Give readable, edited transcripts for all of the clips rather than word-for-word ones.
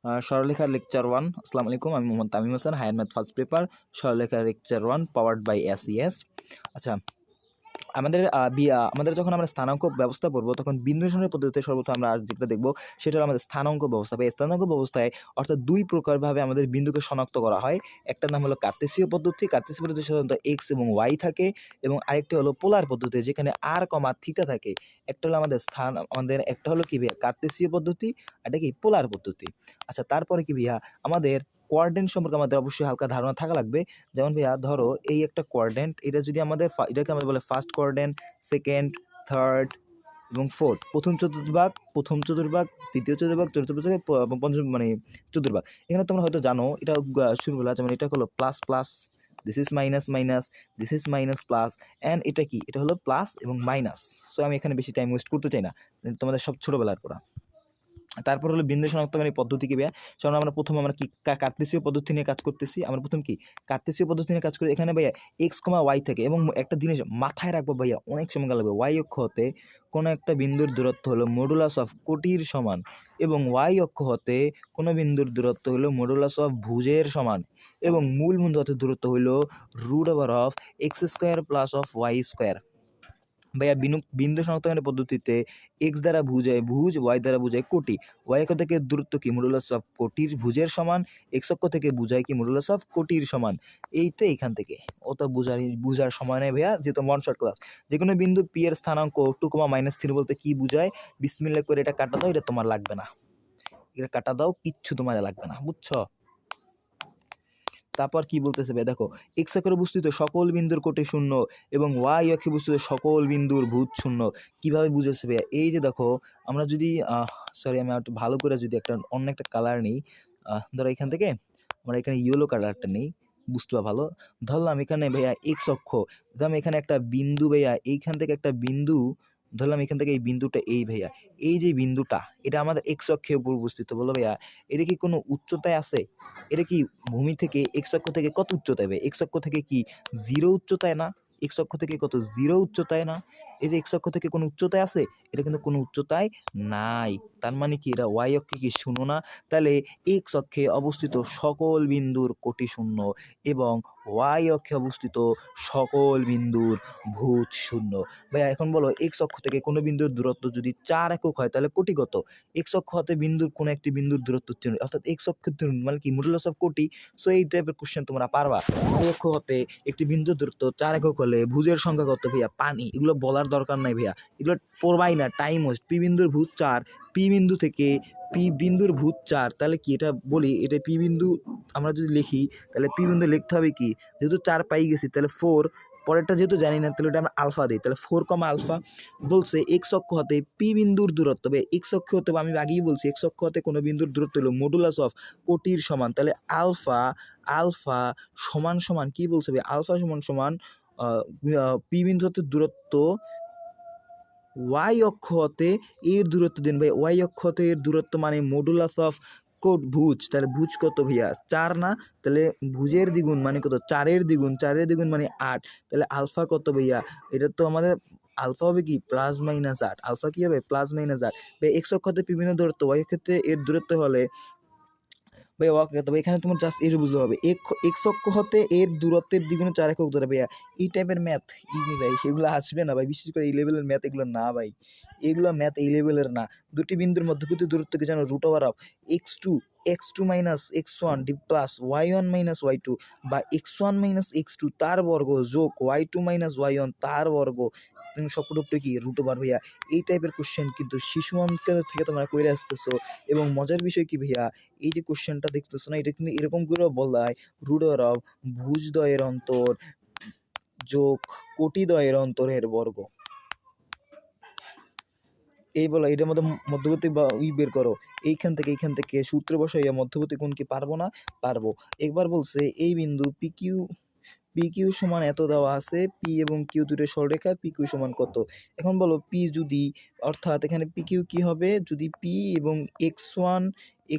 সরলরেখা লেকচার 1। আসসালামু আলাইকুম, আমি Mohammad Tamim Hasan, higher math first paper, সরলরেখা লেকচার 1 পাওয়ার্ড বাই SES। আচ্ছা, আমাদের যখন আমরা স্থানাঙ্ক ব্যবস্থা পড়বো তখন বিন্দু নির্ণয় পদ্ধতিতে সর্বপ্রথম আমরা আজ যেটা দেখবো সেটা হলো আমাদের স্থানাঙ্ক ব্যবস্থা। বা এই স্থানাঙ্ক ব্যবস্থায় অর্থাৎ দুই প্রকারভাবে আমাদের বিন্দুকে শনাক্ত করা হয়। একটা নাম হলো কার্তেসীয় পদ্ধতি। কার্তেসীয় পদ্ধতি সাধারণত এক্স এবং ওয়াই থাকে, এবং আরেকটি হলো পোলার পদ্ধতি, যেখানে আর কমা থিটা থাকে। একটা হলো আমাদের একটা হলো কি ভাইয়া কার্তেসীয় পদ্ধতি, এটা কি পোলার পদ্ধতি। আচ্ছা, তারপরে কি ভাইয়া আমাদের কোয়ার্ডিনেট সম্পর্কে আমাদের অবশ্যই হালকা ধারণা থাকা লাগবে। যেমন ভাইয়া ধরো এই একটা কোয়ার্ডিনেট, এটা যদি আমাদের এটাকে আমরা বলে ফার্স্ট কোয়ার্ডিনেট, সেকেন্ড, থার্ড এবং ফোর্থ। প্রথম চতুর্ভাগ, দ্বিতীয় চতুর্ভাগ, চতুর্থ চতুর্ভাগ এবং পঞ্চম চতুর্ভাগ। এখানে তোমরা হয়তো জানো এটা শুরুগুলা, যেমন এটা হলো plus plus, this is minus minus, this is minus plus, and এটা কি, এটা হলো প্লাস এবং মাইনাস। সো আমি এখানে বেশি টাইম ওয়েস্ট করতে চাই না, তোমাদের সব ছোটোবেলার করা। তারপর হলো বিন্দু শনাক্তকারী পদ্ধতি কি ভাইয়া? কারণ আমরা কি কার্তেসীয় পদ্ধতি নিয়ে কাজ করতেছি। আমরা প্রথম কি কার্তেসীয় পদ্ধতি নিয়ে কাজ করি। এখানে ভাইয়া এক্স কমা ওয়াই থেকে, এবং একটা জিনিস মাথায় রাখবো ভাইয়া, অনেক সময় লাগবে, ওয়াই অক্ষ হতে কোনো একটা বিন্দুর দূরত্ব হলো মডুলাস অফ কোটির সমান, এবং ওয়াই অক্ষ হতে কোনো বিন্দুর দূরত্ব হলো মডুলাস অফ ভুজের সমান, এবং মূল বিন্দু হতে দূরত্ব হলো root over of x square plus of y square. ভাইয়া বিন্দু শনাক্তকারী পদ্ধতিতে এক্স দ্বারা বুঝায় ভুজ, ওয়াই দ্বারা বুঝায় কোটি। ওয়াই অক্ষ থেকে দূরত্ব কি মডুলাস অফ কোটির ভুজের সমান, এক্স অক্ষ থেকে বুঝায় কি মডুলাস অফ কোটির সমান। এইটা এখান থেকে ওটা বুঝার সময় নেই ভাইয়া, যেহেতু ওয়ান শর্ট ক্লাস। যে কোনো বিন্দু পি এর স্থানাঙ্ক 2, বলতে কি বুঝায়, বিসমিল্লাহ করে এটা কাটা দাও, এটা তোমার লাগবে না, এটা কাটা দাও, কিচ্ছু তোমার লাগবে না, বুঝছো? তারপর কি বলতেছে ভাই দেখো, এক্স অক্ষে বস্তুত সকল বিন্দুর কোটে শূন্য এবং ওয়াই অক্ষে বস্তুত সকল বিন্দুর ভূত শূন্য। কিভাবে বুঝেছে ভাইয়া? এই যে দেখো, আমরা যদি আমি একটু ভালো করে যদি অন্য একটা কালার নিই, ধরো এখান থেকে আমরা এখানে ইয়েলো কালারটা নেই, বুঝতে ভালো। ধরলাম এখানে ভাইয়া এক্স অক্ষ, যেমন এখানে একটা বিন্দু ভাইয়া, এইখান থেকে একটা বিন্দু ধরলাম, এখান থেকে এই বিন্দুটা, এই ভাইয়া এই যে বিন্দুটা, এটা আমাদের এক্স অক্ষের উপর অবস্থিত। বলো ভাইয়া এটা কি কোনো উচ্চতায় আছে? এটা কি ভূমি থেকে এক্স অক্ষ থেকে কত উচ্চতায়? এক্স অক্ষ থেকে কি 0 উচ্চতায় না? এক্স অক্ষ থেকে কত 0 উচ্চতায় না? এই যে এক্স অক্ষ থেকে কোনো উচ্চতায় আছে? এটা কিন্তু কোনো উচ্চতায় নাই। তার মানে কি এটা ওয়াই অক্ষে কি শূন্য না? তাহলে এক্স অক্ষে অবস্থিত সকল বিন্দুর কোটি শূন্য, এবং ওয়াই অক্ষে অবস্থিত সকল বিন্দুর ভূত শূন্য। ভাইয়া এখন বলো, এক্স অক্ষ থেকে কোনো বিন্দুর দূরত্ব যদি 4 একক হয় তাহলে কোটি কত? এক্স অক্ষ হতে কোনো একটি বিন্দুর দূরত্ব অর্থাৎ এক্স অক্ষের মানে কি মডুলাস অফ কোটি। সো এই টাইপের কোশ্চেন তোমরা পারবা। ওয়াই অক্ষ হতে একটি বিন্দুর দূরত্ব 4 একক হলে ভুজের সংখ্যা কত ভাইয়া? পানি। এগুলো বলার দরকার নাই ভাইয়া, এগুলো পড়বাই না, টাইম ওয়েস্ট। পি বিন্দুর ভূত 4, পি বিন্দু থেকে পি বিন্দুর ভূত 4, তাহলে কি এটা বলি, এটা পি বিন্দু আমরা যদি লিখি তাহলে পি বিন্দু লিখতে হবে কি, যেহেতু 4 পাই গেছি তাহলে 4, পরেরটা যেহেতু জানি না তাহলে ওটা আমরা আলফা দিই, তাহলে 4 কমা আলফা। বলছে এক্স অক্ষ হতে পি বিন্দুর দূরত্ব, এক্স অক্ষ হতে আমি আগেই বলছি এক্স অক্ষ হতে কোনো বিন্দুর দূরত্ব হলো মডুলাস অফ কোটির সমান। তাহলে আলফা আলফা সমান সমান কি বলছে ভাই? আলফা সমান সমান পি বিন্দু হতে দূরত্ব ওয়াই অক্ষ হতে এর দূরত্ব দিন ভাই। ওয়াই অক্ষ হতে এর দূরত্ব মানে মডুলাস অফ কোট ভুজ। তাহলে ভুজ কত ভাইয়া? 4 না? তাহলে ভুজের দ্বিগুণ মানে কত? 4-এর দ্বিগুণ, 4-এর দ্বিগুণ মানে 8। তাহলে আলফা কত ভাইয়া? এটা তো আমাদের আলফা হবে কি +-8। আলফা কি হবে? +-8। ভাই এক্স অক্ষ হতে বিভিন্ন দূরত্ব, ওয়াই ক্ষেত্রে এর দূরত্ব হলে ভাই তবে এখানে তোমার জাস্ট এর বুঝতে হবে, এক্স অক্ষ হতে এর দূরত্বের দ্বিগুণে 4 একক ধরে ভাইয়া। এই টাইপের ম্যাথ ইজি ভাই, সেগুলো আসবে না ভাই, বিশেষ করে এই লেভেলের ম্যাথ এগুলো না ভাই, এগুলো ম্যাথ এই লেভেলের না। দুটি বিন্দুর মধ্যবর্তী দূরত্বকে জানো √x2 minus x1 plus y1 minus y2, বা x1 মাইনাস x2 তার বর্গ যোগ y2 মাইনাস y1 তার বর্গ, তুমি সবটুকু কি √, ভাইয়া এই টাইপের কোশ্চেন কিন্তু শিশু অঙ্কের থেকে তোমরা করে আসতেছো। এবং মজার বিষয় কি ভাইয়া, এই যে কোশ্চেনটা দেখতেছো না, এটা কিন্তু এরকম করে বলায় √, ভুজদ্বয়ের অন্তর যোগ কোটিদ্বয়ের অন্তরের বর্গ। এই বলো, এটার মধ্যে মধ্যবর্তী বা বের করো, এইখান থেকে সূত্র বসাইয়া মধ্যবর্তী কোণ কি পারবো না? পারবো। একবার বলছে এই বিন্দু পি কিউ সমান এত দেওয়া আছে, পি এবং কিউ দুটো সরলরেখা, পি কিউ সমান কত? এখন বলো পি যদি, অর্থাৎ এখানে পি কিউ কী হবে, যদি পি এবং x1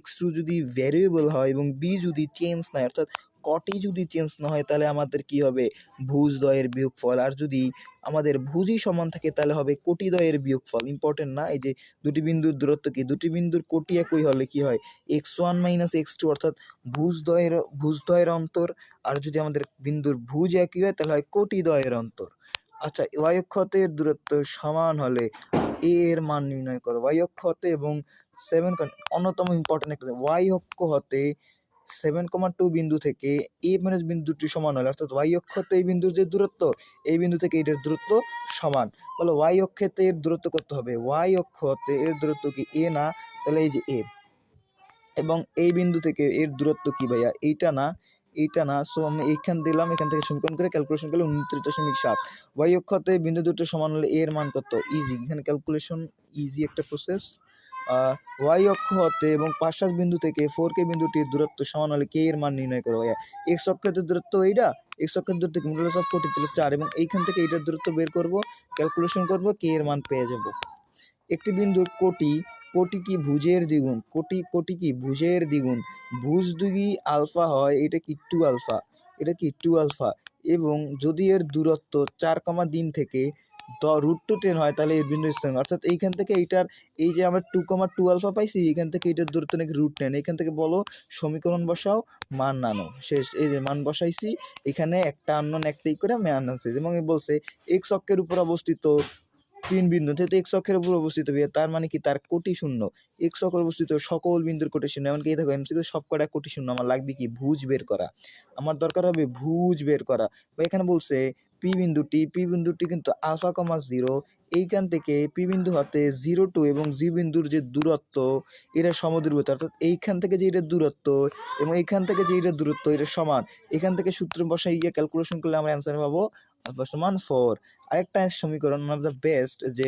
x2 যদি ভ্যারিয়েবল হয় এবং বি যদি চেঞ্জ নাই, অর্থাৎ কটি যদি চেঞ্জ না হয় তাহলে আমাদের কি হবে, ভুজদ্বয়ের বিয়োগফল। আর যদি আমাদের ভুজই সমান থাকে তাহলে হবে কোটিদ্বয়ের বিয়োগফল। ইম্পর্টেন্ট না? এই যে দুটি বিন্দুর দূরত্ব কি, দুটি বিন্দুর কোটি একই হলে কি হয়, x1 মাইনাস x2, অর্থাৎ ভুজদ্বয়ের অন্তর। আর যদি আমাদের বিন্দুর ভুজ একই হয় তাহলে হয় কোটিদ্বয়ের অন্তর। আচ্ছা, y অক্ষ হতে এর দূরত্ব সমান হলে a এর মান নির্ণয় করো। y অক্ষ হতে এবং 7 অন্যতম ইম্পর্টেন্ট একটা, y অক্ষ হতে 7,2 বিন্দু থেকে a মাইনাস বিন্দুটি সমান হলে, অর্থাৎ y অক্ষ হতে এই বিন্দুর যে দূরত্ব, এই বিন্দু থেকে এটার দূরত্ব সমান। বলো y অক্ষেতে এর দূরত্ব কত হবে, y অক্ষ হতে এর দূরত্ব কি a না, তাহলে এই যে a, এবং এই বিন্দু থেকে এর দূরত্ব কি ভাইয়া, এইটা না। সো আমি এইখান দিলাম, এখান থেকে সমীকরণ করে ক্যালকুলেশন করলে 29.7। ওয়াই অক্ষ হতে বিন্দু দুটো সমান হলে এর মান কত, ইজি, এখানে ক্যালকুলেশন ইজি একটা প্রসেস। ওয়াই অক্ষ হতে এবং 5-7 বিন্দু থেকে 4K বিন্দুটির দূরত্ব সমান হলে কে এর মান নির্ণয় করো ভাইয়া। এক্স অক্ষের দূরত্ব এইটা, এক্স অক্ষের দূরত্ব মডুলাস অফ কোটি তাহলে 4, এবং এইখান থেকে এইটার দূরত্ব বের করব, ক্যালকুলেশন করব, কে এর মান পেয়ে যাব। একটি বিন্দুর কোটি কি ভুজের দ্বিগুণ, কোটি কি ভুজের দ্বিগুণ, ভুজ দুই আলফা হয়, এটা কি 2 আলফা, এটা কি 2 আলফা, এবং যদি এর দূরত্ব 4,3 থেকে √2 হয় তাহলে এর বিন্দু স্থান, অর্থাৎ এইখান থেকে এইটার, এই যে আমরা 2,2 আলফা পাইছি, এখান থেকে এটার দূরত্ব নাকি √10, এখান থেকে বলো সমীকরণ বসাও, মান নানো, শেষ। এই যে মান বসাইছি, এখানে একটা আননোন একটাই করে মান আনছে, এবং বলছে এক্স অক্ষের উপর অবস্থিত 3 বিন্দু, যেহেতু এক্স অক্ষের উপর অবস্থিত, তার মানে কি তার কোটি শূন্য, এক্স অক্ষের অবস্থিত সকল বিন্দুর কোটি শূন্য। এমনকি এই দেখো এমসিকিউ সব কটা কোটি শূন্য, আমার লাগবে কি ভুজ বের করা, আমার দরকার হবে ভুজ বের করা। বা এখানে বলছে পি বিন্দুটি কিন্তু আলফা কমা 0, এইখান থেকে পি বিন্দু হতে 0 এবং জি বিন্দুর যে দূরত্ব এটা সমদূরবর্তী, অর্থাৎ এইখান থেকে যে এটার দূরত্ব এবং এইখান থেকে যে এটার দূরত্ব এটা সমান। এখান থেকে সূত্র বসাই গিয়ে ক্যালকুলেশন করলে আমরা অ্যান্সার পাবো আলফা সমান 4। আরেকটা সমীকরণ, ওয়ান অফ দ্য বেস্ট, যে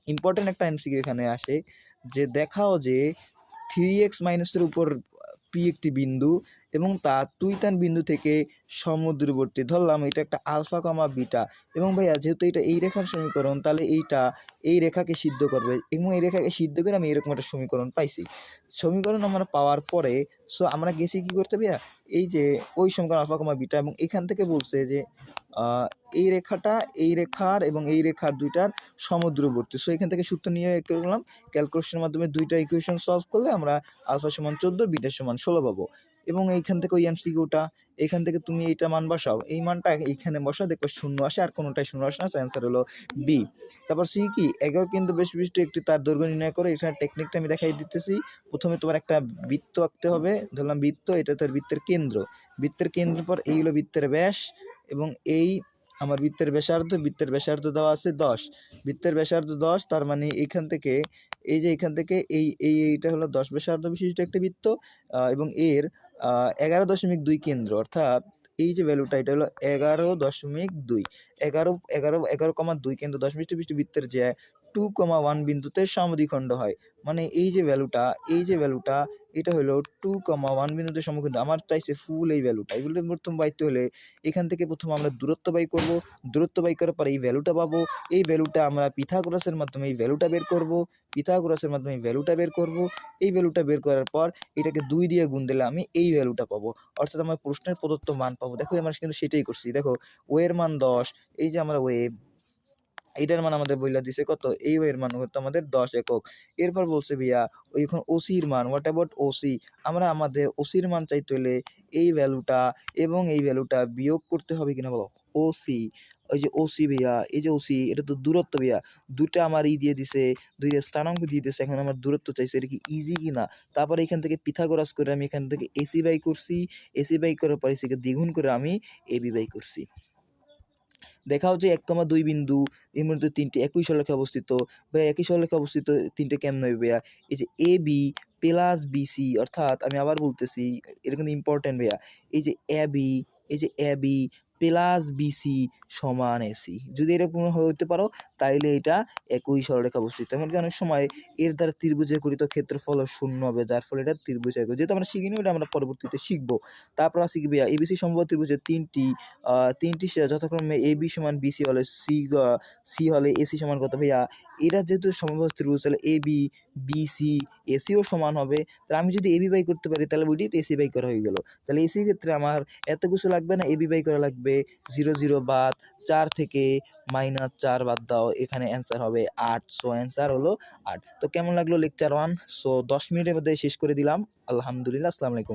ইম্পর্টেন্ট একটা এমসিকিউ এখানে আসে, যে দেখাও যে 3x মাইনাসের উপর পি একটি বিন্দু এবং তা 2 বিন্দু থেকে সমদূরবর্তী, ধরলাম এটা একটা আলফা কমা বিটা, এবং ভাইয়া যেহেতু এটা এই রেখার সমীকরণ তাহলে এইটা এই রেখাকে সিদ্ধ করবে, এবং এই রেখাকে সিদ্ধ করে আমি এরকম একটা সমীকরণ পাইছি। সমীকরণ আমরা পাওয়ার পরে সো আমরা গেছি কি করতে ভাইয়া, এই যে ওই সমীকরণ আলফা কমা বিটা, এবং এখান থেকে বলছে যে এই রেখাটা এই রেখার এবং এই রেখার দুইটার সমদূরবর্তী। সো এখান থেকে সূত্র নিয়ে করলাম, ক্যালকুলেশনের মাধ্যমে দুইটা ইকুয়েশন সলভ করলে আমরা আলফা সমান 14, বিটা সমান 16 পাবো। এবং এইখান থেকে ওই এমসিকিউটা, এখান থেকে তুমি এইটা মান বসাও, এই মানটা এইখানে বসাও, দেখো শূন্য আসে, আর কোনোটাই শূন্য আসে না, তো অ্যান্সার হলো বি। তারপর সি কি, 11 কিন্তু বেশ বিশিষ্ট একটি তার দৈর্ঘ্য নির্ণয় করে, এখানে টেকনিকটা আমি দেখাই দিতেছি। প্রথমে তোমার একটা বৃত্ত আঁকতে হবে, ধরলাম বৃত্ত, এটা তার বৃত্তের কেন্দ্র, বৃত্তের কেন্দ্র পর এই হলো বৃত্তের ব্যাস, এবং এই আমার বৃত্তের ব্যাসার্ধ দেওয়া আছে 10, বৃত্তের ব্যাসার্ধ 10, তার মানে এইখান থেকে এই যে এইখান থেকে এইটা হলো 10 ব্যাসার্ধ বিশিষ্ট একটা বৃত্ত, এবং এর 11.2 কেন্দ্র, অর্থাৎ এই যে ভ্যালুটা এটা হলো 11.2, 11,2 কেন্দ্র 10 বিশিষ্ট বৃত্তের যে 2,1 বিন্দুতে সমদ্বিখণ্ড হয়, মানে এই যে ভ্যালুটা এটা হলো 2,1 বিন্দুতে সমদ্বিখণ্ড। আমার চাইছে ফুল এই ভ্যালুটা, এই ভ্যালুটা প্রথম বাইতে হলে এখান থেকে প্রথম আমরা দূরত্ব বাই করব, দূরত্ব বাই করার পর এই ভ্যালুটা পাবো, এই ভ্যালুটা আমরা পিথাগোরাসের মাধ্যমে এই ভ্যালুটা বের করব, এই ভ্যালুটা বের করার পর এটাকে 2 দিয়ে গুণ দিলে আমি এই ভ্যালুটা পাবো, অর্থাৎ আমার প্রশ্নের প্রদত্ত মান পাবো। দেখো আমরা কিন্তু সেটাই করছি, দেখো ওয়ের মান 10, এই যে আমরা ওয়ে, এইটার মান আমাদের বইলা দিছে কত, এই ওয়ের মান হতো আমাদের 10 একক। এরপর বলছে ভাইয়া ওইখন ওসির মান, হোয়াট অ্যাবাউট ওসি, আমরা আমাদের ওসির মান চাইতে হলে এই ভ্যালুটা এবং এই ভ্যালুটা বিয়োগ করতে হবে কিনা বলো। ওসি, ওই যে ওসি ভাইয়া, এই যে ওসি, এটা তো দূরত্ব ভাইয়া, দুটা আমার দিয়ে দিছে, দুইটা স্থানাঙ্ক দিয়ে দিছে, এখন আমার দূরত্ব চাইছে, এটা কি ইজি কিনা। তারপরে এখান থেকে পিথাগোরাস করে আমি এখান থেকে এসি বাই করছি, এসি বাই করার পরে এসিকে দ্বিগুণ করে আমি এবি বাই করছি। দেখাও যে 1,2 বিন্দু এর মধ্যে 3টি একই সরলরেখায় অবস্থিত, বা একই সরলরেখায় অবস্থিত 3টে কেমন হবে ভাইয়া, এই যে এ বি প্লাস বিসি, অর্থাৎ আমি আবার বলতেছি, এটা কিন্তু ইম্পর্টেন্ট ভাইয়া, এই যে এ বি প্লাস বিসি সমান এসি, যদি এরকম হতে পারো তাইলে এটা একই সরলরেখা অবস্থিত। এমনকি অনেক সময় এর দ্বারা ত্রিভুজে গঠিত ক্ষেত্রফল শূন্য হবে, যার ফলে এটা ত্রিভুজ একই, যেহেতু আমরা শিখিনি ওটা আমরা পরবর্তীতে শিখবো। তারপর আছে কি ভাইয়া, এবিসি সমবাহু ত্রিভুজের তিনটি যথাক্রমে এ বি সমান বিসি হলে সি হলে এসি সমান কত ভাইয়া, এরা যেহেতু সমবাহু ত্রিভুজ, তাহলে A B, B C, SEO সমান হবে। তাহলে আমি যদি এবি বাই করতে পারি তাহলে ওইটাই তো এসি বাই করা হয়ে গেল। তাহলে এসির ক্ষেত্রে আমার এত কিছু লাগবে না, এবি বাই করা লাগবে। 0 0 বাদ, 4 থেকে -4 বাদ দাও, এখানে অ্যান্সার হবে 8। সো অ্যান্সার হলো 8। তো কেমন লাগলো লেকচার 1? সো 10 মিনিটের মধ্যে শেষ করে দিলাম। আলহামদুলিল্লাহ, আসসালামু আলাইকুম।